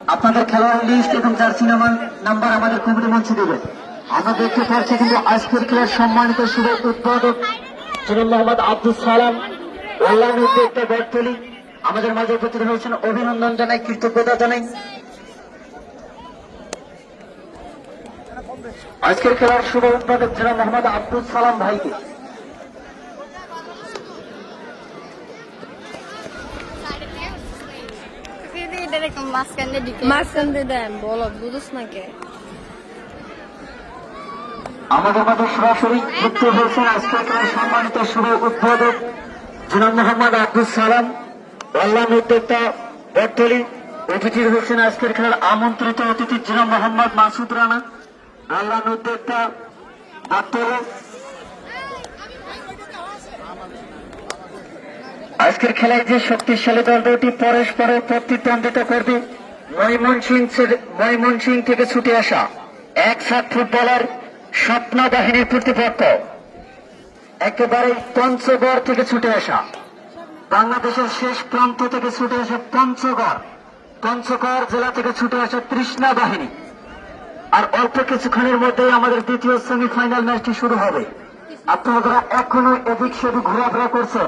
আপনাদের খেলোয়াড় লিস্ট এবং জার্সি নাম্বার আমাদের কমিটি মঞ্চে দেবে। আমরা দেখতে পাচ্ছি কিন্তু আজকের খেলার সম্মানিত শুভ উদ্বোধক জনাব মোহাম্মদ আব্দুল সালাম অনলাইন উদ্যোক্তা বটতলী আমাদের মাঝে উপস্থিত হয়েছেন। অভিনন্দন জানাই, কৃতজ্ঞতা জানাই। আজকের খেলার শুভ উদ্বোধক জনাব মোহাম্মদ আব্দুল সালাম ভাইকে। মাঝখানে দেন বলো বুঝুস না কে আমাদের মাঝে সরাসরি যুক্ত হয়েছেন আজকের খেলার সম্মানিত শুভ উদ্বোধক জনাব মোহাম্মদ আব্দুল সালাম অনলাইন উদ্যোক্তা বটতলী। উপস্থিত হয়েছেন আজকের খেলার আমন্ত্রিত অতিথি জনাব মোহাম্মদ মাসুদ রানা অনলাইন উদ্যোক্তা বটতলী। আজকের খেলায় যে শক্তিশালী দল দুটি পরস্পর প্রতিদ্বন্দ্বিতা করবে, ময়মনসিংহ থেকে ছুটে আসা 1-7 ফুটবলার স্বপ্ন বাহিনীর প্রতিপক্ষ একেবারে পঞ্চগড় থেকে ছুটে আসা, বাংলাদেশের শেষ প্রান্ত থেকে ছুটে আসা পঞ্চগড় জেলা থেকে ছুটে আসা তৃষ্ণা বাহিনী। আর অল্প কিছুক্ষণের মধ্যেই আমাদের দ্বিতীয় সেমিফাইনাল ম্যাচটি শুরু হবে। আপনারা যারা এখনো এদিক সেদিক ঘোরাফেরা করছেন,